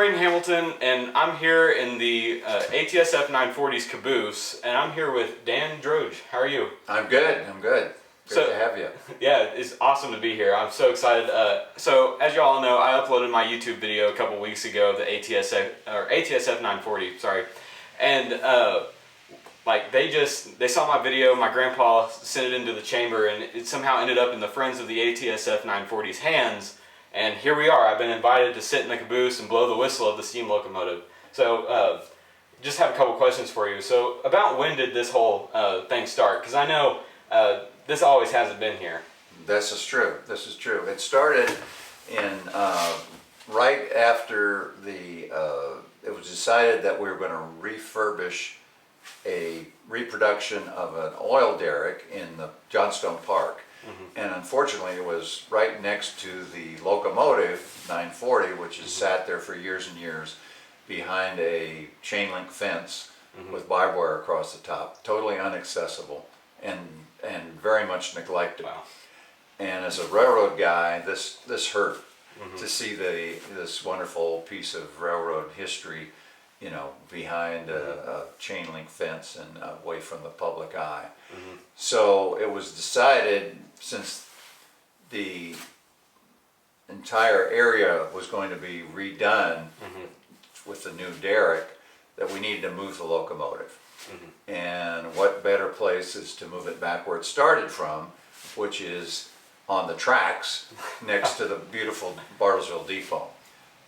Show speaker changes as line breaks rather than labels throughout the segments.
Braden Hamilton, and I'm here in the ATSF.940's caboose, and I'm here with Dan Droge. How are you?
I'm good. Good to have you.
Yeah, it's awesome to be here. I'm so excited. So, as you all know, I uploaded my YouTube video a couple weeks ago, the ATSF.940, sorry, and they saw my video. My grandpa sent it into the chamber, and it somehow ended up in the Friends of the ATSF.940's hands. And here we are. I've been invited to sit in the caboose and blow the whistle of the steam locomotive. So, just have a couple questions for you. So, about when did this whole thing start? Because I know this always hasn't been here.
This is true. It started in right after it was decided that we were going to refurbish a reproduction of an oil derrick in the Johnstone Park. Mm-hmm. And unfortunately, it was right next to the locomotive 940, which has sat there for years and years behind a chain link fence with barbed wire across the top, totally inaccessible and very much neglected. Wow. And as a railroad guy, this hurt to see this wonderful piece of railroad history, behind a chain link fence and away from the public eye. Mm-hmm. So it was decided, since the entire area was going to be redone with the new derrick, that we needed to move the locomotive. Mm-hmm. And what better place is to move it back where it started from, which is on the tracks next to the beautiful Bartlesville Depot.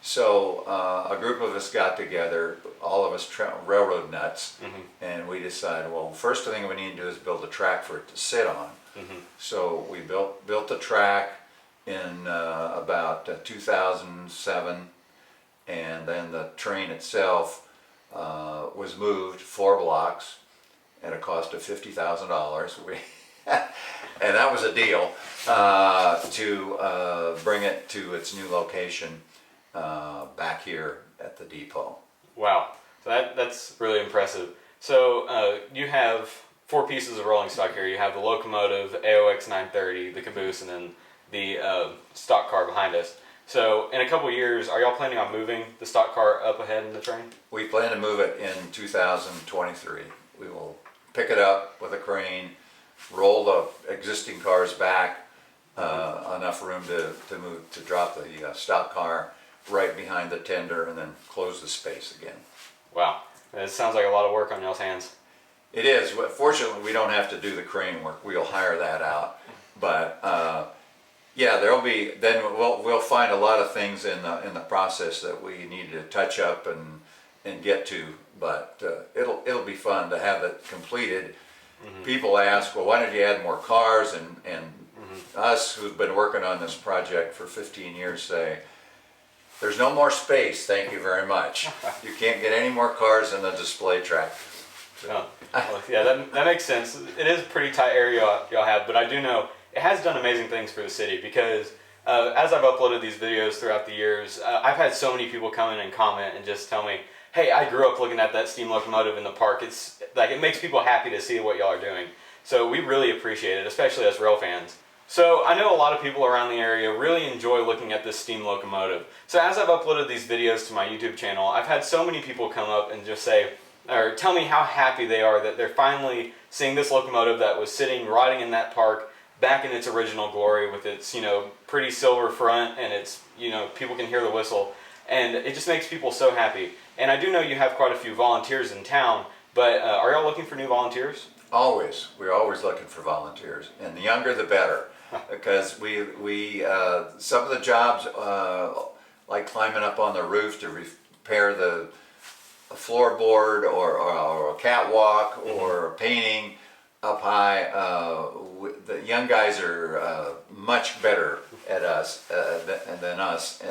So a group of us got together, all of us railroad nuts, and we decided, well, first thing we need to do is build a track for it to sit on. So we built the track in about 2007, and then the train itself was moved 4 blocks at a cost of $50,000. And that was a deal to bring it to its new location. Back here at the depot.
Wow, so that's really impressive. So you have 4 pieces of rolling stock here. You have the locomotive, AOX 930, the caboose, and then the stock car behind us. So in a couple of years, are y'all planning on moving the stock car up ahead in the train?
We plan to move it in 2023. We will pick it up with a crane, roll the existing cars back, enough room to drop the stock car right behind the tender, and then close the space again.
Wow, it sounds like a lot of work on y'all's hands.
It is. Fortunately, we don't have to do the crane work. We'll hire that out. But yeah, there'll be. Then we'll find a lot of things in the process that we need to touch up and get to. But it'll be fun to have it completed. People ask, well, why don't you add more cars? And us who've been working on this project for 15 years say, there's no more space, thank you very much. You can't get any more cars in the display track.
So. Well, yeah, that makes sense. It is a pretty tight area y'all have, but I do know it has done amazing things for the city, because as I've uploaded these videos throughout the years, I've had so many people come in and comment and just tell me, hey, I grew up looking at that steam locomotive in the park. It's like, it makes people happy to see what y'all are doing. So we really appreciate it, especially as rail fans. So I know a lot of people around the area really enjoy looking at this steam locomotive. So as I've uploaded these videos to my YouTube channel, I've had so many people come up and just say, or tell me how happy they are that they're finally seeing this locomotive that was sitting rotting in that park back in its original glory, with its, pretty silver front, and it's, people can hear the whistle, and it just makes people so happy. And I do know you have quite a few volunteers in town, but are y'all looking for new volunteers?
Always. We're always looking for volunteers, and the younger the better. Because we some of the jobs, like climbing up on the roof to repair a floorboard or a catwalk or painting up high, the young guys are much better at us than us.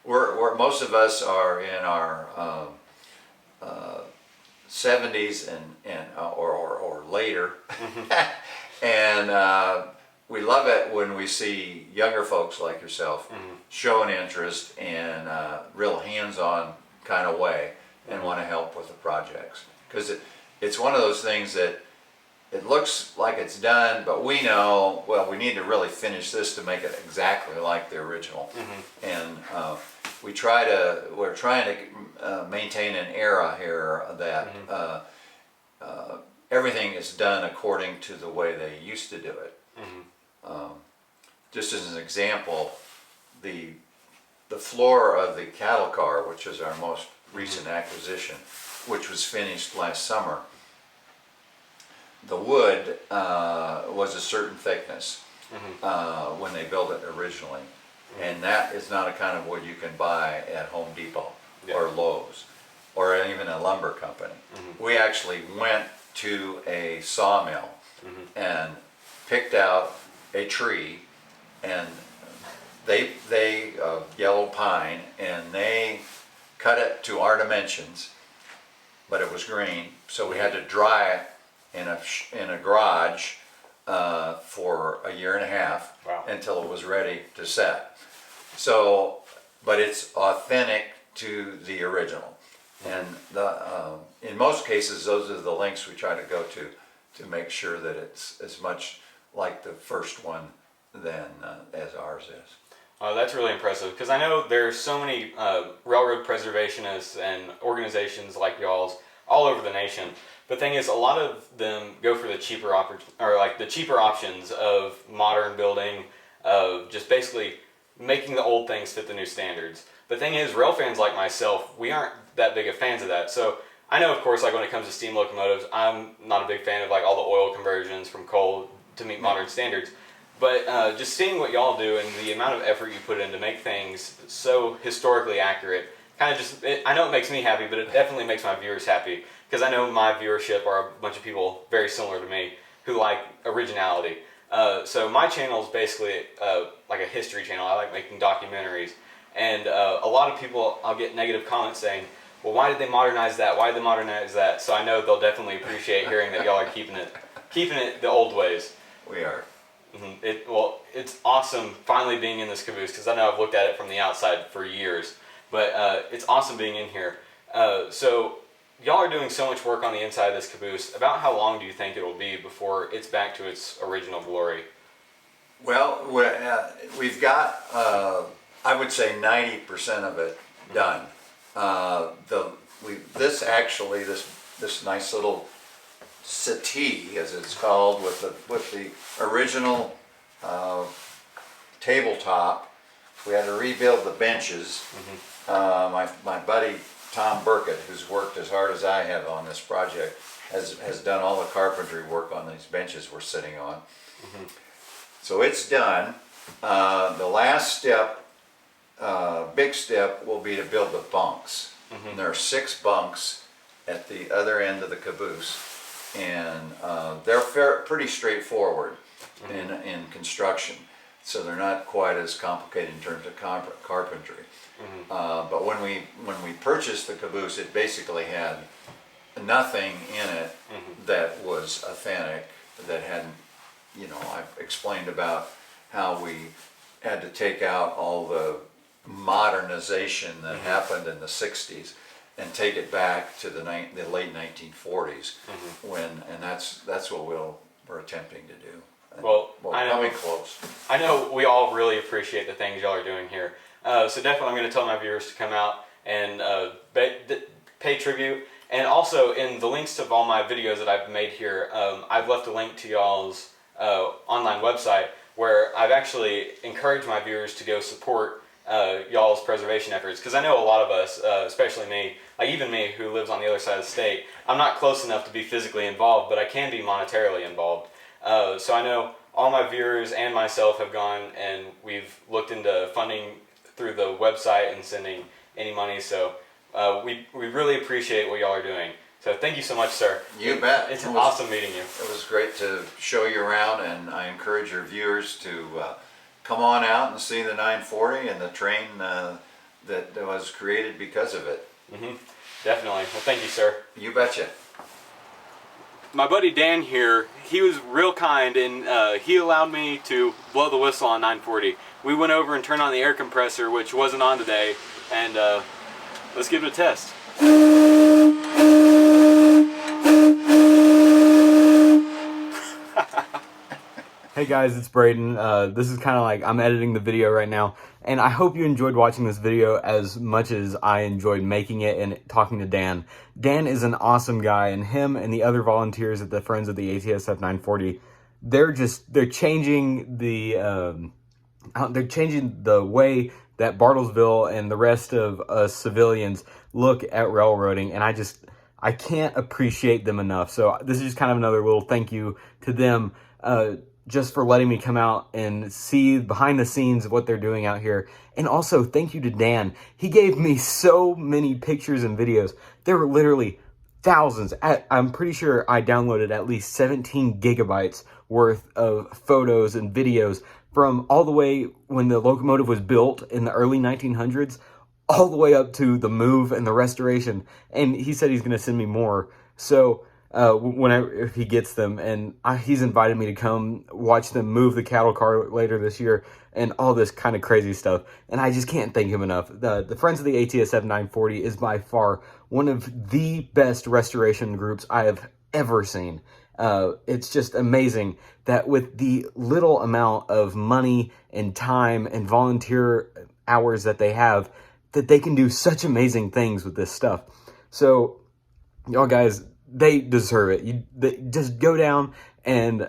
We're most of us are in our 70s or later, and we love it when we see younger folks like yourself showing interest in a real hands-on kind of way and want to help with the projects. Because it's one of those things that it looks like it's done, but we know, well, we need to really finish this to make it exactly like the original. And we're trying to maintain an era here that everything is done according to the way they used to do it. Just as an example, the floor of the cattle car, which is our most recent acquisition, which was finished last summer, the wood was a certain thickness when they built it originally. And that is not a kind of wood you can buy at Home Depot or Lowe's or even a lumber company. We actually went to a sawmill and picked out a tree, and they yellow pine, and they cut it to our dimensions, but it was green, so we had to dry it in a garage for a year and a half until it was ready to set. So, but it's authentic to the original, and in most cases those are the links we try to go to make sure that it's as much like the first one than as ours is.
That's really impressive, because I know there's so many railroad preservationists and organizations like y'all's all over the nation. The thing is, a lot of them go for the cheaper options of modern building, of just basically making the old things fit the new standards. The thing is, rail fans like myself, we aren't that big of fans of that. So I know, of course, like when it comes to steam locomotives, I'm not a big fan of like all the oil conversions from coal to meet modern standards. But just seeing what y'all do and the amount of effort you put in to make things so historically accurate, kind of just, I know it makes me happy, but it definitely makes my viewers happy, because I know my viewership are a bunch of people very similar to me who like originality. So my channel is basically like a history channel. I like making documentaries, and a lot of people, I'll get negative comments saying, well, why did they modernize that? Why did they modernize that? So I know they'll definitely appreciate hearing that y'all are keeping it the old ways.
We are.
It's awesome finally being in this caboose, because I know I've looked at it from the outside for years, but it's awesome being in here. So y'all are doing so much work on the inside of this caboose. About how long do you think it will be before it's back to its original glory?
Well, we've got, I would say 90% of it done. This nice little settee, as it's called, with the original tabletop. We had to rebuild the benches. My buddy Tom Burkett, who's worked as hard as I have on this project, has done all the carpentry work on these benches we're sitting on. So it's done. The last step, big step, will be to build the bunks. And there are 6 bunks at the other end of the caboose, and they're pretty straightforward in construction, so they're not quite as complicated in terms of carpentry. But when we purchased the caboose, it basically had nothing in it that was authentic, that hadn't, I've explained about how we had to take out all the modernization that happened in the 60s and take it back to the late 1940s, and that's what we're attempting to do. And
I know,
coming close.
I know we all really appreciate the things y'all are doing here. So definitely I'm going to tell my viewers to come out and pay tribute. And also, in the links to all my videos that I've made here, I've left a link to y'all's online website, where I've actually encouraged my viewers to go support y'all's preservation efforts, because I know a lot of us, especially me, like even me who lives on the other side of the state, I'm not close enough to be physically involved, but I can be monetarily involved. So I know all my viewers and myself have gone and we've looked into funding through the website and sending any money, so we really appreciate what y'all are doing. So thank you so much, sir.
You bet.
It's awesome meeting you.
It was great to show you around, and I encourage your viewers to come on out and see the 940 and the train that was created because of it.
Definitely. Well, thank you, sir.
You betcha.
My buddy Dan here, he was real kind, and he allowed me to blow the whistle on 940. We went over and turned on the air compressor, which wasn't on today, and let's give it a test. Hey guys, it's Braden. This is kind of like I'm editing the video right now, and I hope you enjoyed watching this video as much as I enjoyed making it and talking to Dan. Dan is an awesome guy, and him and the other volunteers at the Friends of the ATSF.940, they're changing the way that Bartlesville and the rest of us civilians look at railroading, and I can't appreciate them enough. So this is just kind of another little thank you to them, just for letting me come out and see behind the scenes of what they're doing out here. And also thank you to Dan. He gave me so many pictures and videos. There were literally thousands. I'm pretty sure I downloaded at least 17 gigabytes worth of photos and videos from all the way when the locomotive was built in the early 1900s all the way up to the move and the restoration. And he said he's going to send me more. So whenever if he gets them, and he's invited me to come watch them move the cattle car later this year and all this kind of crazy stuff, and I just can't thank him enough. The Friends of the ATSF 940 is by far one of the best restoration groups I have ever seen. It's just amazing that with the little amount of money and time and volunteer hours that they have, that they can do such amazing things with this stuff. So y'all guys, they deserve it. Just go down and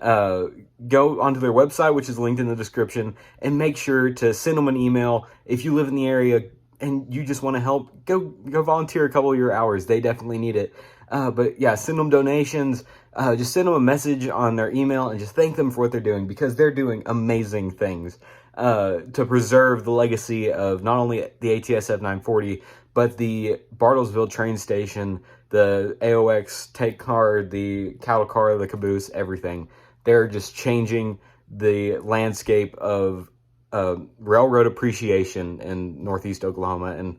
go onto their website, which is linked in the description, and make sure to send them an email. If you live in the area and you just want to help, go volunteer a couple of your hours. They definitely need it. But yeah, send them donations. Just send them a message on their email and just thank them for what they're doing, because they're doing amazing things to preserve the legacy of not only the ATSF 940, but the Bartlesville train station, the AOX tank car, the cattle car, the caboose, everything. They're just changing the landscape of railroad appreciation in Northeast Oklahoma, and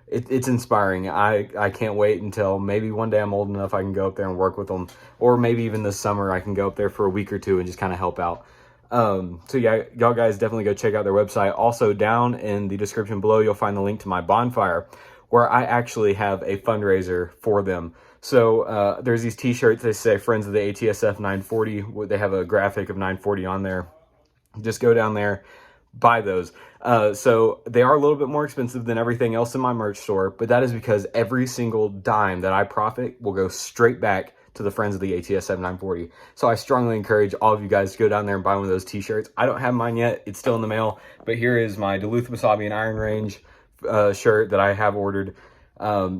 it's inspiring. I can't wait until maybe one day I'm old enough I can go up there and work with them, or maybe even this summer I can go up there for a week or two and just kind of help out. So yeah, y'all guys definitely go check out their website. Also, down in the description below, you'll find the link to my bonfire, where I actually have a fundraiser for them. So there's these t-shirts, they say Friends of the ATSF 940. They have a graphic of 940 on there. Just go down there, buy those. So they are a little bit more expensive than everything else in my merch store, but that is because every single dime that I profit will go straight back to the Friends of the ATSF 940. So I strongly encourage all of you guys to go down there and buy one of those t-shirts. I don't have mine yet. It's still in the mail, but here is my Duluth, Wasabi, and Iron Range shirt that I have ordered.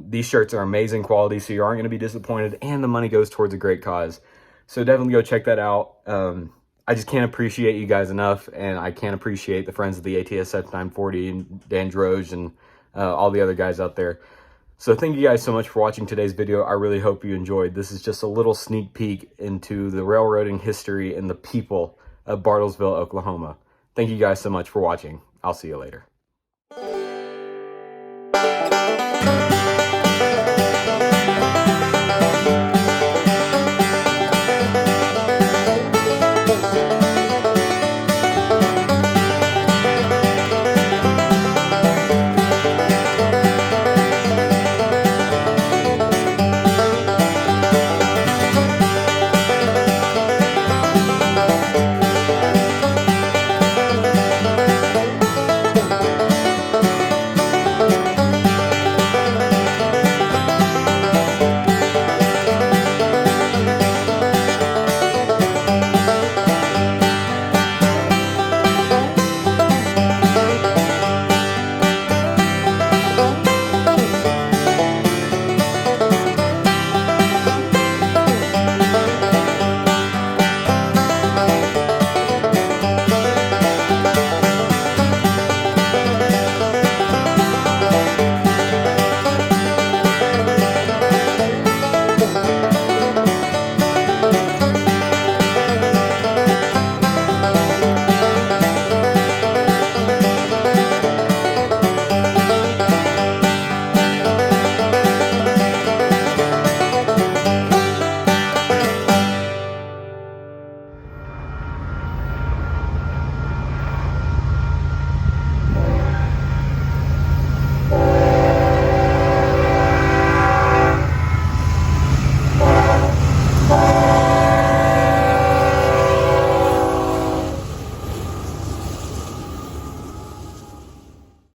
These shirts are amazing quality, so you aren't going to be disappointed, and the money goes towards a great cause. So definitely go check that out. I just can't appreciate you guys enough, and I can't appreciate the Friends of the ATSF 940 and Dan Droge and all the other guys out there. So thank you guys so much for watching today's video. I really hope you enjoyed. This is just a little sneak peek into the railroading history and the people of Bartlesville, Oklahoma. Thank you guys so much for watching. I'll see you later.